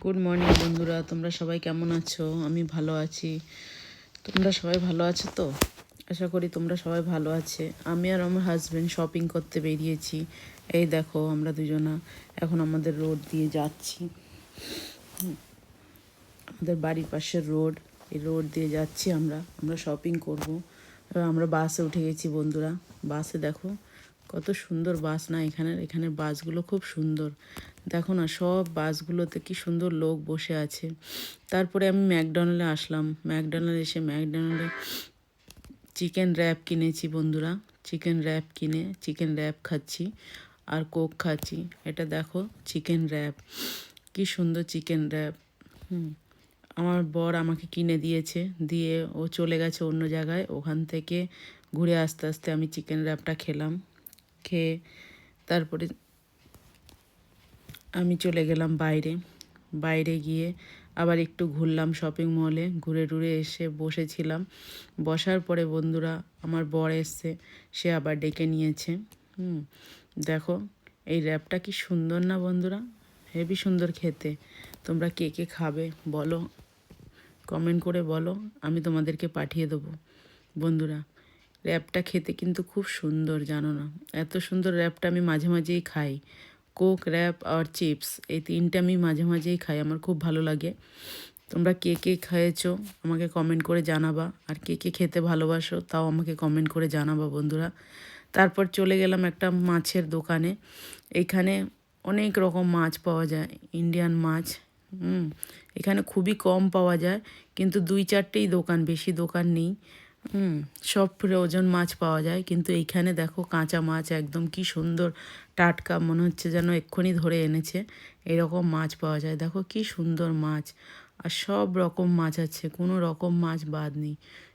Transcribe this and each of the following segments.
Good morning বন্ধুরা, তোমরা সবাই কেমন আছো? আমি ভালো আছি। তোমরা সবাই ভালো আছো তো? আশা করি তোমরা সবাই ভালো আছে। আমি আর আমার হাজব্যান্ড শপিং করতে বেরিয়েছি। এই দেখো আমরা দুজনা এখন আমাদের রোড দিয়ে যাচ্ছি। আমাদের বাড়ির পাশের রোড, এই রোড দিয়ে যাচ্ছি আমরা শপিং করব। আমরা বাসে উঠে গেছি বন্ধুরা। বাসে দেখো কত সুন্দর বাস না, এখানের বাসগুলো খুব সুন্দর। দেখো না, সব বাসগুলোতে কি সুন্দর লোক বসে আছে। তারপরে আমি ম্যাকডোনাল্ডে আসলাম। ম্যাকডোনাল্ডে এসে ম্যাকডোনাল্ডে চিকেন র্যাপ কিনেছি বন্ধুরা। চিকেন র্যাপ কিনে চিকেন র্যাপ খাচ্ছি আর কোক খাচ্ছি। এটা দেখো চিকেন র্যাপ, কি সুন্দর চিকেন র্যাপ। আমার বর আমাকে কিনে দিয়েছে, দিয়ে ও চলে গেছে অন্য জায়গায়। ওখান থেকে ঘুরে আস্তে আস্তে আমি চিকেন র্যাপটা খেলাম। খেয়ে তারপরে আমি চলে গেলাম বাইরে গিয়ে আবার একটু ঘুরলাম শপিং মলে। ঘুরে টুরে এসে বসেছিলাম। বসার পরে বন্ধুরা আমার বর এসছে, সে আবার ডেকে নিয়েছে। দেখো এই র্যাপটা কি সুন্দর না বন্ধুরা, হেবি সুন্দর খেতে। তোমরা কে কে খাবে বলো, কমেন্ট করে বলো, আমি তোমাদেরকে পাঠিয়ে দেবো বন্ধুরা। র্যাপটা খেতে কিন্তু খুব সুন্দর, জানো না? এত সুন্দর র্যাপটা আমি মাঝে মাঝেই খাই। কোক, র্যাপ আর চিপস, এই তিনটে আমি মাঝে মাঝেই খাই, আমার খুব ভালো লাগে। তোমরা কে কে খেয়েছো আমাকে কমেন্ট করে জানাবা, আর কে কে খেতে ভালোবাসো তাও আমাকে কমেন্ট করে জানাবা বন্ধুরা। তারপর চলে গেলাম একটা মাছের দোকানে। এইখানে অনেক রকম মাছ পাওয়া যায়, ইন্ডিয়ান মাছ। এখানে খুবই কম পাওয়া যায়, কিন্তু 2-4টেই দোকান, বেশি দোকান নেই। সব ফ্রোজন মাছ পাওয়া যায়, কিন্তু এইখানে দেখো কাঁচা মাছ একদম কি সুন্দর টাটকা, মনে হচ্ছে যেন এক্ষুনি ধরে এনেছে, এরকম মাছ পাওয়া যায়। দেখো কি সুন্দর মাছ, আর সব রকম মাছ আছে, কোনো রকম মাছ বাদ নেই,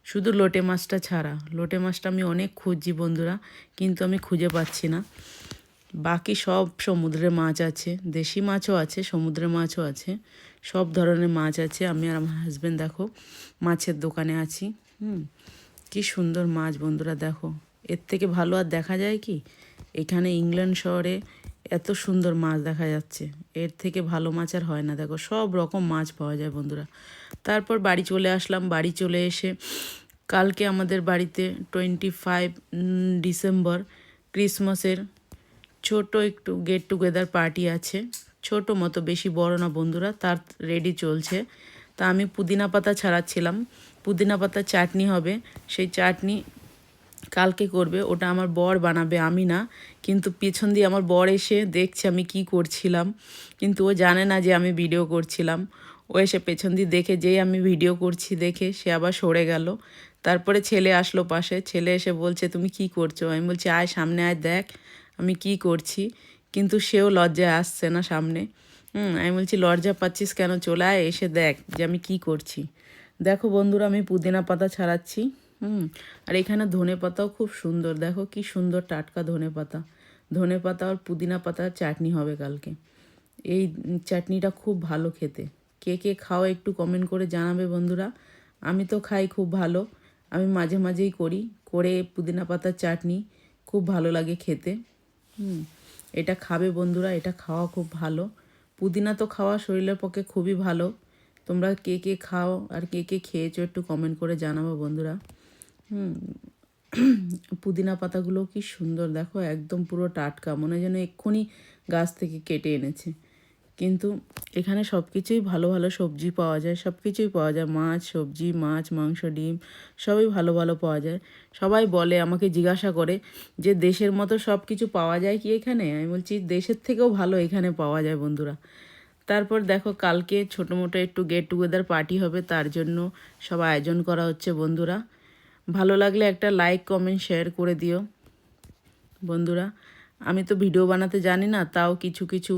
শুধু লোটে মাছটা ছাড়া। লোটে মাছটা আমি অনেক খুঁজছি বন্ধুরা, কিন্তু আমি খুঁজে পাচ্ছি না। বাকি সব সমুদ্রের মাছ আছে, দেশি মাছও আছে, সমুদ্রের মাছও আছে, সব ধরনের মাছ আছে। আমি আর আমার হাজব্যান্ড দেখো মাছের দোকানে আছি। কি সুন্দর মাছ বন্ধুরা, দেখো এর থেকে ভালো আর দেখা যায় কি? এখানে ইংল্যান্ড শহরে এত সুন্দর মাছ দেখা যাচ্ছে, এর থেকে ভালো মাছ আর হয় না। দেখো সব রকম মাছ পাওয়া যায় বন্ধুরা। তারপর বাড়ি চলে আসলাম। বাড়ি চলে এসে কালকে আমাদের বাড়িতে 25 ডিসেম্বর ক্রিসমাসের ছোট একটু গেট টুগেদার পার্টি আছে, ছোট মতো, বেশি বড় না বন্ধুরা। তার রেডি চলছে। তা আমি পুদিনা পাতা ছাড়াচ্ছিলাম। পুদিনা পাতার চাটনি হবে, সেই চাটনি কালকে করবে, ওটা আমার বর বানাবে, আমি না। কিন্তু পিছন দিয়ে আমার বর এসে দেখছে আমি কি করছিলাম, কিন্তু ও জানে না যে আমি ভিডিও করছিলাম। ও এসে পেছন দিয়ে দেখে, যেই আমি ভিডিও করছি দেখে সে আবার সরে গেল। তারপরে ছেলে আসলো পাশে, ছেলে এসে বলছে তুমি কি করছো? আমি বলছি আয় সামনে আয় দেখ আমি কি করছি। কিন্তু সেও লজ্জায় আসছে না সামনে। আমি বলছি লজ্জা পাচ্ছিস কেন, চলে আয়, এসে দেখ যে আমি কি করছি। দেখো বন্ধুরা আমি পুদিনা পাতা ছাড়াচ্ছি। আর এখানে ধনে পাতাও খুব সুন্দর, দেখো কি সুন্দর টাটকা ধনে পাতা। ধনে পাতা আর পুদিনা পাতার চাটনি হবে কালকে। এই চাটনিটা খুব ভালো খেতে। কে কে খাও একটু কমেন্ট করে জানাবে বন্ধুরা। আমি তো খাই খুব ভালো, আমি মাঝে মাঝেই করে পুদিনা পাতার চাটনি খুব ভালো লাগে খেতে। এটা খাবে বন্ধুরা, এটা খাওয়া খুব ভালো। পুদিনা তো খাওয়া শরীরের পক্ষে খুবই ভালো। তোমরা কে কে খাও আর কে কে খেয়েছো একটু কমেন্ট করে জানাবো বন্ধুরা। পুদিনা পাতাগুলো কি সুন্দর, দেখো একদম পুরো টাটকা, মনে হয় যেন এক্ষুনি গাছ থেকে কেটে এনেছে। কিন্তু এখানে সব কিছুই ভালো ভালো সবজি পাওয়া যায়, সব কিছুই পাওয়া যায়, মাছ, সবজি, মাছ, মাংস, ডিম, সবই ভালো ভালো পাওয়া যায়। সবাই বলে, আমাকে জিজ্ঞাসা করে যে দেশের মতো সব কিছু পাওয়া যায় কি এখানে? আমি বলছি দেশের থেকেও ভালো এখানে পাওয়া যায় বন্ধুরা। তারপর দেখো কালকে ছোটো মোটো একটু গেট টুগেদার পার্টি হবে, তার জন্য সব আয়োজন করা হচ্ছে বন্ধুরা। ভালো লাগলে একটা লাইক, কমেন্ট, শেয়ার করে দিও বন্ধুরা। আমি তো ভিডিও বানাতে জানি না, তাও কিছু কিছু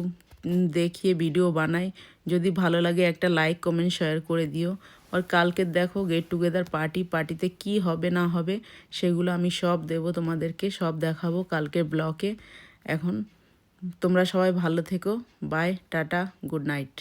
দেখিয়ে ভিডিও বানাই। যদি ভালো লাগে একটা লাইক, কমেন্ট, শেয়ার করে দিও। আর কালকে দেখো গেট টুগেদার পার্টিতে কি হবে না হবে সেগুলো আমি সব দেবো তোমাদেরকে, সব দেখাবো কালকের ব্লগে। এখন তোমরা সবাই ভালো থেকো, বাই, টাটা, গুড নাইট।